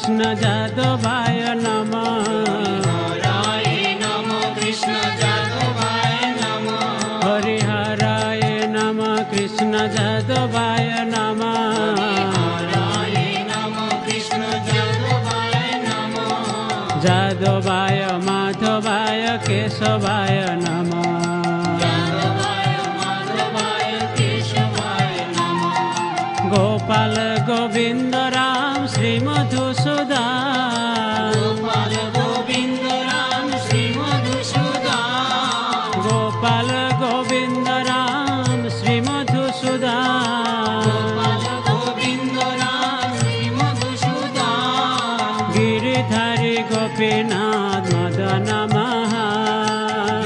कृष्ण जादवाय नमः। हराय नमः कृष्ण जादवाय नमः। हरिहराय नमः कृष्ण जादवाय नमः। हराय नमः कृष्ण जादवाय नमः। जादवाय माधवाय केशवाय नमः। गोपाल गोविंद राम श्री मधुसूदन। गोपाल गोविंद राम श्री मधुसूदन। गोपाल गोविंद राम श्री मधुसूदन। गोपाल गोविंद राम श्री मधुसूदन। गिरिधारी गोपीनाथ मदन महा।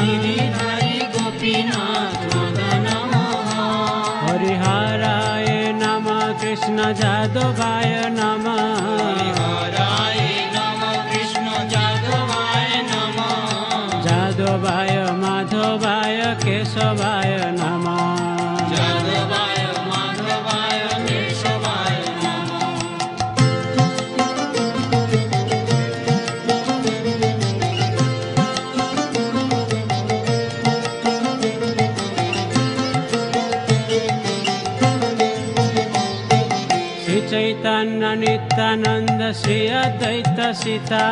गिरिधारी गोपीनाथ मदन महा। हरिहराय नमः कृष्ण जादवाय नमः। हराय नमः कृष्ण जादवाय नमः। जादवाय माधवाय केशवाय नमः। जादवाय माधवाय केशवाय नमः। श्री चैतन्य नित्यानंद श्री अद्वैत सीता।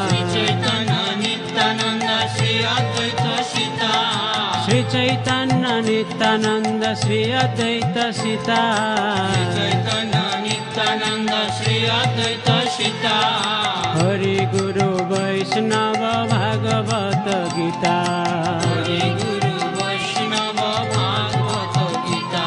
श्री चैतन्य नित्यानंद श्री अद्वैत सीता। श्री चैतन्य नित्यानंद श्री अद्वैत सीता। चैतन्य नित्यानंद श्री अद्वैत सीता। हरि गुरु वैष्णव भागवत गीता। हरि गुरु वैष्णव भागवत गीता।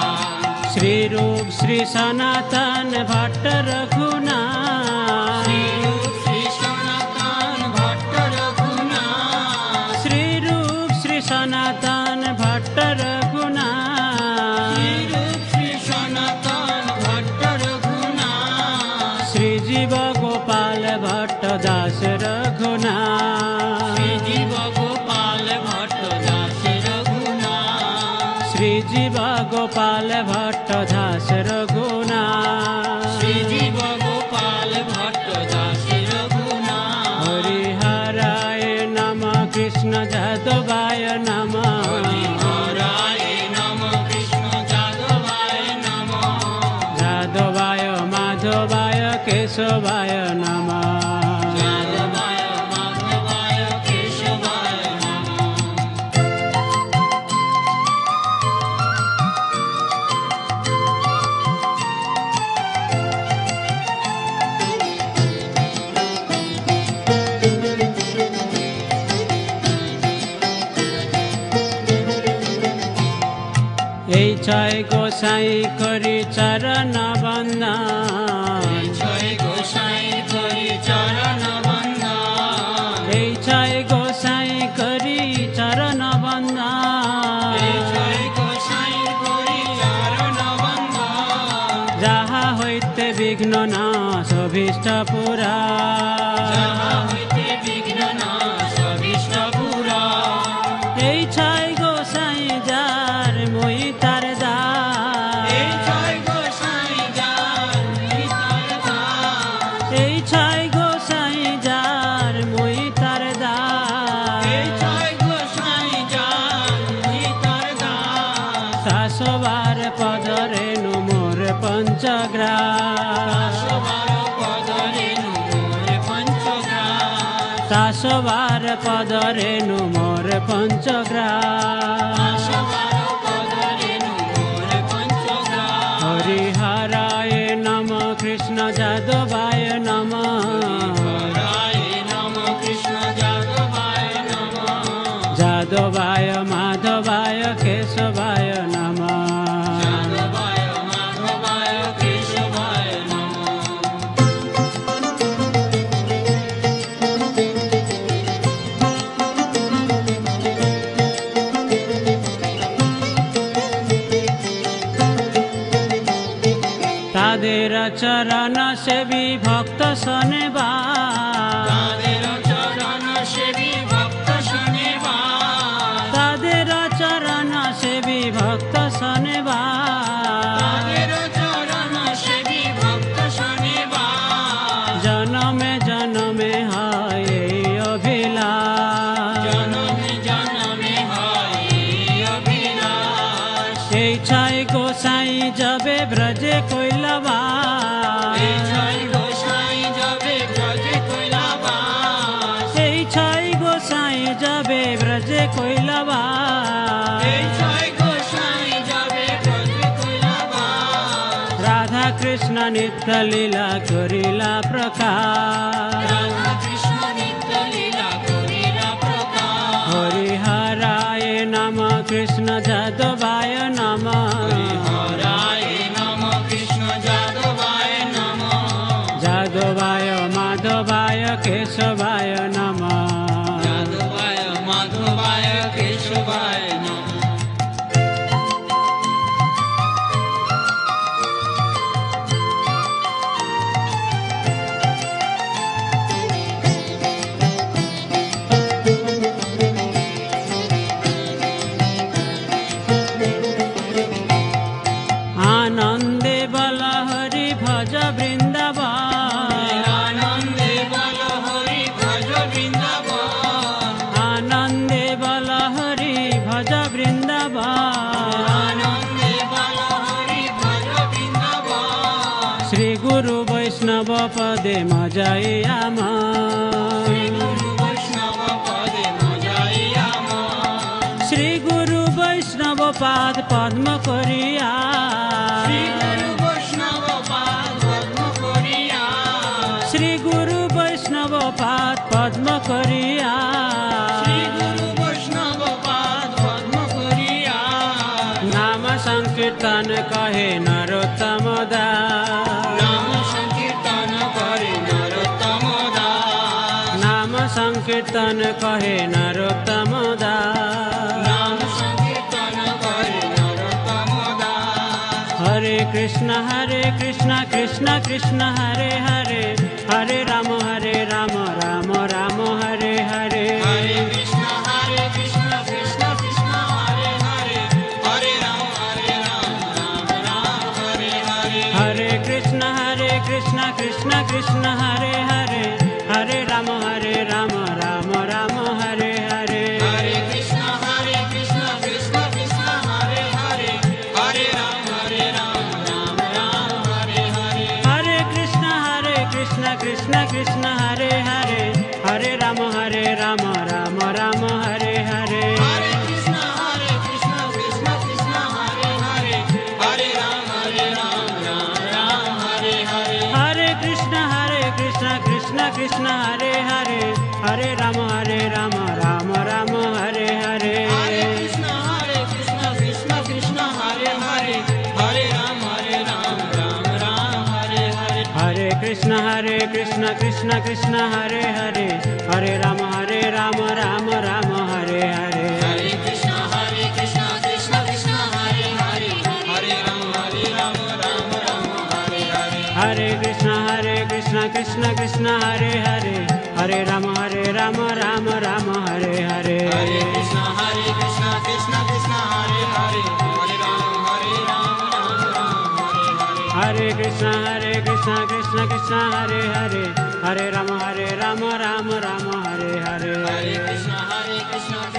श्री रूप श्री सनातन भट्ट रघुनाथ। श्री रूप श्री सनातन भट्ट रघुनाथ। श्री रूप श्री सनातन भट्ट रघुनाथ। श्री रूप श्री सनातन भट्ट रघुनाथ। श्री जीव गोपाल भट्ट दास रघुनाथ। श्री जीव गोपाल भट्ट दास रघुनाथ। श्री जीव गोपाल भट्ट दास रघुनाथ। श्री जीव गोपाल भट्ट दास रघुनाथ। हरिहराय नमः कृष्ण जादवाय नमः। हराय नमः कृष्ण जादवाय नमः। जादवाय माधवाय केशवाय नमः। जादवाय माधवाय केशवाय नमः। এই ছয় গোসাই করি চরণ বন্দন। জয় গোসাই করি চরণ বন্দন। এই ছয় গোসাই করি চরণ বন্দন। জয় গোসাই করি চরণ বন্দন। যাহা হইতে বিঘ্ন নাশ অভীষ্ট পুরা। যাহা হইতে বিঘ্ন নাশ অভীষ্ট পুরা। এই ছয় গোসাই যার মই তার দাস। এই ছয় গোসাই যার নিতার দাস। এই ছয় গোসাই যার মই তার দাস। এই ছয় গোসাই যার নিতার দাস। শাশ্ববার পদরে মোর পঞ্চগ্রাস। সবার পদরে মোর পঞ্চগ্রাস। শাশ্ববার পদরে মোর পঞ্চগ্রাস। সবার পদরে মোর পঞ্চগ্রাস। হরিহরায় নমঃ কৃষ্ণ যাদবায় নমঃ। হরায় নমঃ কৃষ্ণ যাদবায় নমঃ। যাদবায় মাধবায় কেশবায় নমঃ। যাদবায় মাধবায় কেশবায় নমঃ। তাদের চরণ সেবী ভক্ত শোনেবা। তাদের চরণ সেবী ভক্ত শোনেবা। তাদের চরণ সেবী ভক্ত শোনেবা। তাদের চরণ সেবী ভক্ত শোনেবা। জনমে গোসাই যাবে ব্রজে কৈলাবাস এই ছয় গোসাই যাবে ব্রজে কৈলাবাস এই ছয় গোসাই যাবে ব্রজে কৈলাবাস এই ছয় গোসাই যাবে ব্রজে কৈলাবাস রাধা কৃষ্ণ নিত্য লীলা করিলা প্রকাশ রাধা কৃষ্ণ নিত্য লীলা করিলা প্রকাশ হরিহরায় নম কৃষ্ণ যাদবায় নম হরায় নম কৃষ্ণ যাদবায় নম যাদবায় মাধবায় কেশবায় নম যাদবায় মাধবায় কেশবায় নম আনন্দে বল হরি ভজ বৃন্দাবন আনন্দে বল হরি ভজ বৃন্দাবন আনন্দে বল হরি ভজ বৃন্দাবন আনন্দে বল হরি ভজ বৃন্দাবন শ্রী গুরু বৈষ্ণব পদে মজাই আমার গুরু বৈষ্ণব পদে মজাইয়া মন শ্রী গুরু বৈষ্ণব পাদ পদ্ম করিয়া শ্রী গুরু বৈষ্ণব পাদ পদ্ম করিয়া শ্রী গুরু বৈষ্ণব পাদ পদ্ম করিয়া শ্রী গুরু বৈষ্ণব পাদ পদ্ম করিয়া নাম সংকীর্তন কহে নরোত্তম দাস নাম সংকীর্তন করে নরোত্তম দাস নাম সংকীর্তন কহে নরোত্তম দাস নাম সংকীর্তন করে নরোত্তম দাস হরে কৃষ্ণ কৃষ্ণ কৃষ্ণ হরে হরে হরে রাম রাম রাম হরে হরে হরে কৃষ্ণ কৃষ্ণ কৃষ্ণ হরে হরে হরে রাম রাম রাম হরে হরে হরে কৃষ্ণ কৃষ্ণ কৃষ্ণ হরে হরে হরে রাম রাম রাম হরে হরে হরে কৃষ্ণ কৃষ্ণ কৃষ্ণ হরে হরে হরে রাম রাম রাম হরে হরে হরে কৃষ্ণ কৃষ্ণ কৃষ্ণ হরে হরে হরে রাম রাম রাম হরে হরে হরে কৃষ্ণ কৃষ্ণ কৃষ্ণ হরে হরে হরে রাম রাম রাম হরে হরে হরে কৃষ্ণ কৃষ্ণ কৃষ্ণ হরে হরে হরে রাম রাম রাম হরে হরে হরে কৃষ্ণ কৃষ্ণ কৃষ্ণ হরে হরে হরে রাম রাম হরে হরে হরে কৃষ্ণ কৃষ্ণ কৃষ্ণ হরে হরে হরে রাম রাম রাম হরে হরে হরে কৃষ্ণ কৃষ্ণ কৃষ্ণ হরে হরে হরে রাম রাম রাম হরে হরে हरे कृष्ण कृष्ण कृष्ण हरे हरे हरे राम राम राम हरे हरे हरे कृष्ण कृष्ण कृष्ण हरे हरे हरे राम राम राम हरे हरे हरे कृष्ण कृष्ण कृष्ण हरे हरे हरे राम राम राम हरे हरे हरे कृष्ण कृष्ण